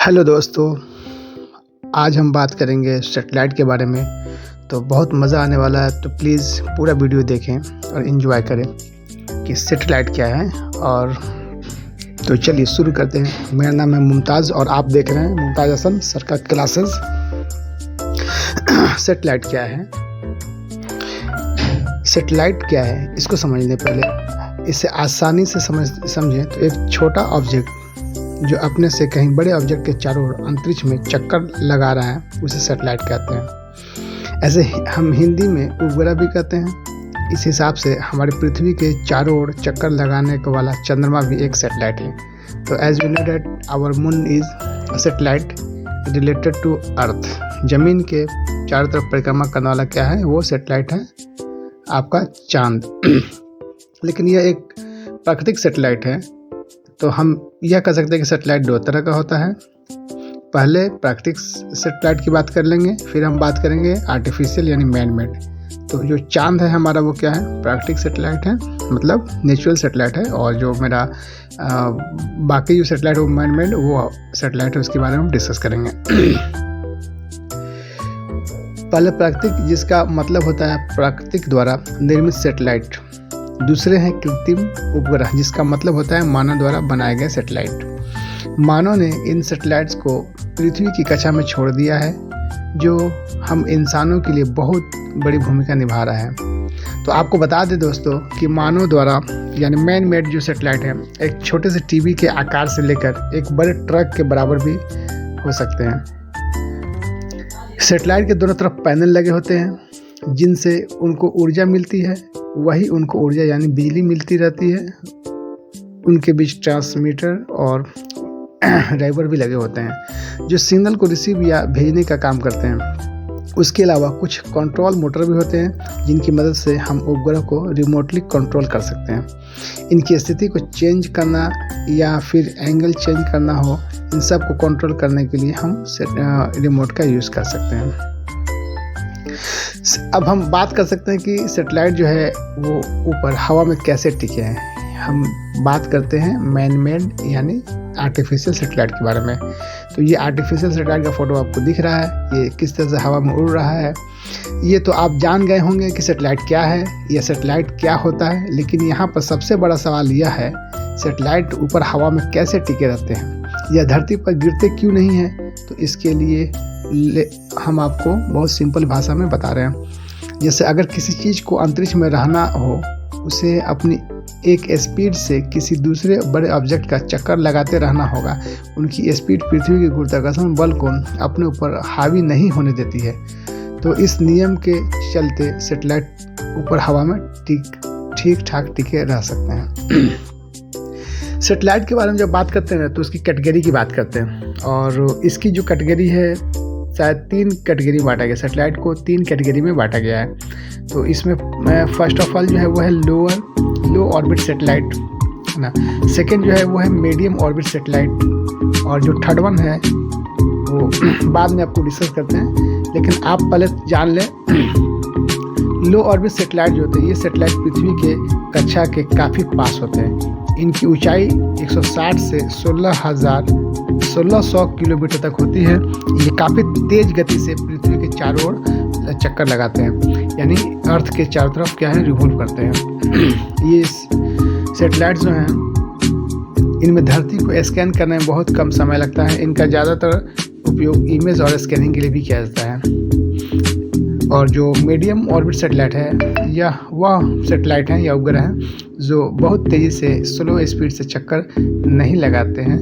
Hello दोस्तों, आज हम बात करेंगे सैटेलाइट के बारे में। तो बहुत मज़ा आने वाला है, तो प्लीज़ पूरा वीडियो देखें और एंजॉय करें कि सैटेलाइट क्या है। और तो चलिए शुरू करते हैं। मेरा नाम है मुमताज़ और आप देख रहे हैं मुमताज़ हसन सरकार क्लासेस। सैटेलाइट क्या है? सैटेलाइट क्या है इसको समझने पहले इसे आसानी से समझें तो एक छोटा ऑब्जेक्ट जो अपने से कहीं बड़े ऑब्जेक्ट के चारों ओर अंतरिक्ष में चक्कर लगा रहा है उसे सैटेलाइट कहते हैं। ऐसे हम हिंदी में उपग्रह भी कहते हैं। इस हिसाब से हमारी पृथ्वी के चारों ओर चक्कर लगाने वाला चंद्रमा भी एक सैटेलाइट है। तो as we know that our moon is a satellite related to earth. जमीन के चारों तरफ परिक्रमा करने वाला क्या है? वो सैटेलाइट है आपका चांद। लेकिन यह एक प्राकृतिक सैटेलाइट है। तो हम यह कह सकते हैं कि सैटेलाइट दो तरह का होता है। पहले प्राकृतिक सैटेलाइट की बात कर लेंगे, फिर हम बात करेंगे आर्टिफिशियल यानी मैन मेड। तो जो चांद है हमारा वो क्या है? प्राकृतिक सैटेलाइट है, मतलब नेचुरल सैटेलाइट है। और जो मेरा बाकी जो सैटेलाइट है वो मैन मेड वो सैटेलाइट है, उसके बारे में हम डिस्कस करेंगे। पहले प्राकृतिक, जिसका मतलब होता है प्राकृतिक द्वारा निर्मित सैटेलाइट। दूसरे हैं कृत्रिम उपग्रह, जिसका मतलब होता है मानव द्वारा बनाए गए सैटेलाइट। मानव ने इन सैटेलाइट्स को पृथ्वी की कक्षा में छोड़ दिया है, जो हम इंसानों के लिए बहुत बड़ी भूमिका निभा रहा है। तो आपको बता दें दोस्तों कि मानव द्वारा यानी मैन मेड जो सैटेलाइट है एक छोटे से टीवी के आकार से लेकर एक बड़े ट्रक के बराबर भी हो सकते हैं। सैटेलाइट के दोनों तरफ पैनल लगे होते हैं जिनसे उनको ऊर्जा मिलती है। वही उनको ऊर्जा यानी बिजली मिलती रहती है। उनके बीच ट्रांसमीटर और ड्राइवर भी लगे होते हैं जो सिग्नल को रिसीव या भेजने का काम करते हैं। उसके अलावा कुछ कंट्रोल मोटर भी होते हैं जिनकी मदद से हम उपग्रह को रिमोटली कंट्रोल कर सकते हैं। इनकी स्थिति को चेंज करना या फिर एंगल चेंज करना हो, इन सब को कंट्रोल करने के लिए हम रिमोट का यूज़ कर सकते हैं। अब हम बात कर सकते हैं कि सैटेलाइट जो है वो ऊपर हवा में कैसे टिके हैं। हम बात करते हैं मैन मेड यानी आर्टिफिशियल सैटेलाइट के बारे में। तो ये आर्टिफिशियल सैटेलाइट का फोटो आपको दिख रहा है, ये किस तरह से हवा में उड़ रहा है। ये तो आप जान गए होंगे कि सैटेलाइट क्या है या सैटेलाइट क्या होता है। लेकिन यहाँ पर सबसे बड़ा सवाल यह है, सैटेलाइट ऊपर हवा में कैसे टिके रहते हैं या धरती पर गिरते क्यों नहीं हैं? तो इसके लिए हम आपको बहुत सिंपल भाषा में बता रहे हैं। जैसे अगर किसी चीज़ को अंतरिक्ष में रहना हो, उसे अपनी एक स्पीड से किसी दूसरे बड़े ऑब्जेक्ट का चक्कर लगाते रहना होगा। उनकी स्पीड पृथ्वी के गुरुत्वाकर्षण बल को अपने ऊपर हावी नहीं होने देती है। तो इस नियम के चलते सैटेलाइट ऊपर हवा में ठीक ठाक टिके रह सकते हैं। सैटेलाइट के बारे में जब बात करते हैं तो उसकी कैटेगरी की बात करते हैं। और इसकी जो कैटेगरी है शायद 3 कैटेगरी बांटा गया। सैटेलाइट को 3 कैटेगरी में बांटा गया है। तो इसमें फर्स्ट ऑफ ऑल जो है वो है लो ऑर्बिट सैटेलाइट, है ना। सेकंड जो है वो है मीडियम ऑर्बिट सैटेलाइट। और जो थर्ड वन है वो बाद में आपको डिस्कस करते हैं। लेकिन आप पहले जान लें, लो ऑर्बिट सैटेलाइट जो होते हैं ये सैटेलाइट पृथ्वी के कक्षा के काफ़ी पास होते हैं। इनकी ऊंचाई 160 से 1600 किलोमीटर तक होती है। ये काफ़ी तेज़ गति से पृथ्वी के चारों ओर चक्कर लगाते हैं, यानी अर्थ के चारों तरफ क्या है रिवॉल्व करते हैं। ये सैटेलाइट जो हैं इनमें धरती को स्कैन करने में बहुत कम समय लगता है। इनका ज़्यादातर उपयोग इमेज और स्कैनिंग के लिए भी किया जाता है। और जो मीडियम ऑर्बिट सैटेलाइट है यह वह सैटेलाइट हैं या उपग्रह हैं जो बहुत तेज़ी से स्लो स्पीड से चक्कर नहीं लगाते हैं।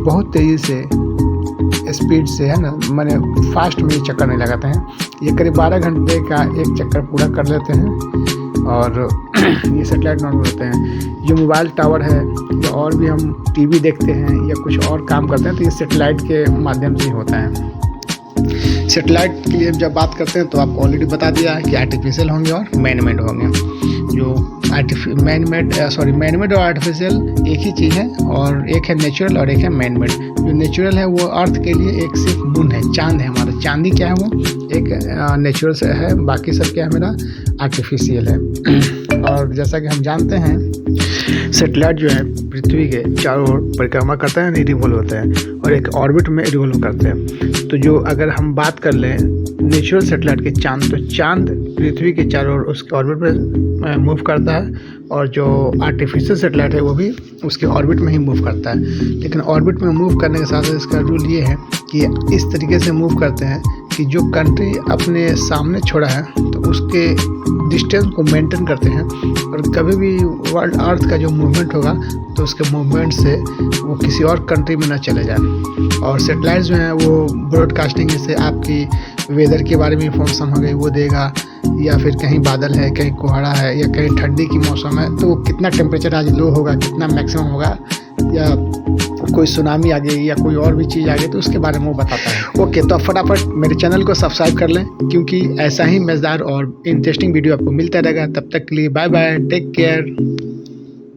बहुत तेज़ी से स्पीड से, है ना, माने फास्ट में चक्कर नहीं लगाते हैं। ये करीब 12 घंटे का एक चक्कर पूरा कर लेते हैं। और ये सैटेलाइट नॉर्मल होते हैं। जो मोबाइल टावर है या और भी हम टीवी देखते हैं या कुछ और काम करते हैं तो ये सैटेलाइट के माध्यम से ही होता है। सैटेलाइट के लिए जब बात करते हैं तो आपको ऑलरेडी बता दिया है कि आर्टिफिशियल होंगे और मैन मेड होंगे। जो मैन मेड और आर्टिफिशियल एक ही चीज़ है, और एक है नेचुरल और एक है मैन मेड। जो नेचुरल है वो अर्थ के लिए एक सिर्फ मून है, चांद है हमारा। चांदी क्या है? वो एक नेचुरल से है, बाकी सब क्या है मेरा आर्टिफिशियल है। और जैसा कि हम जानते हैं सैटेलाइट जो है पृथ्वी के चारों ओर परिक्रमा करता है, यानी रिवॉल्व होता है और एक ऑर्बिट में रिवॉल्व करते हैं। तो जो अगर हम बात कर लें नेचुरल सैटेलाइट के चाँद, तो चाँद पृथ्वी के चारों ओर उसके ऑर्बिट में मूव करता है और जो आर्टिफिशियल सैटेलाइट है वो भी उसके ऑर्बिट में ही मूव करता है। लेकिन ऑर्बिट में मूव करने के साथ साथ इसका रूल ये है कि इस तरीके से मूव करते हैं कि जो कंट्री अपने सामने छोड़ा है तो उसके डिस्टेंस को मेंटेन करते हैं और कभी भी वर्ल्ड अर्थ का जो मूवमेंट होगा तो उसके मूवमेंट से वो किसी और कंट्री में ना चले जाए। और सैटेलाइट्स जो हैं वो ब्रॉडकास्टिंग से आपकी वेदर के बारे में इंफॉर्मेशन हो गई वो देगा, या फिर कहीं बादल है, कहीं कोहरा है, या कहीं ठंडी की मौसम है तो कितना टेम्परेचर आज लो होगा, कितना मैक्सिमम होगा, या कोई सुनामी आ गई या कोई और भी चीज़ आ गई तो उसके बारे में वो बताता है। ओके, तो आप फटाफट मेरे चैनल को सब्सक्राइब कर लें क्योंकि ऐसा ही मज़ेदार और इंटरेस्टिंग वीडियो आपको मिलता रहेगा। तब तक के लिए बाय बाय, टेक केयर।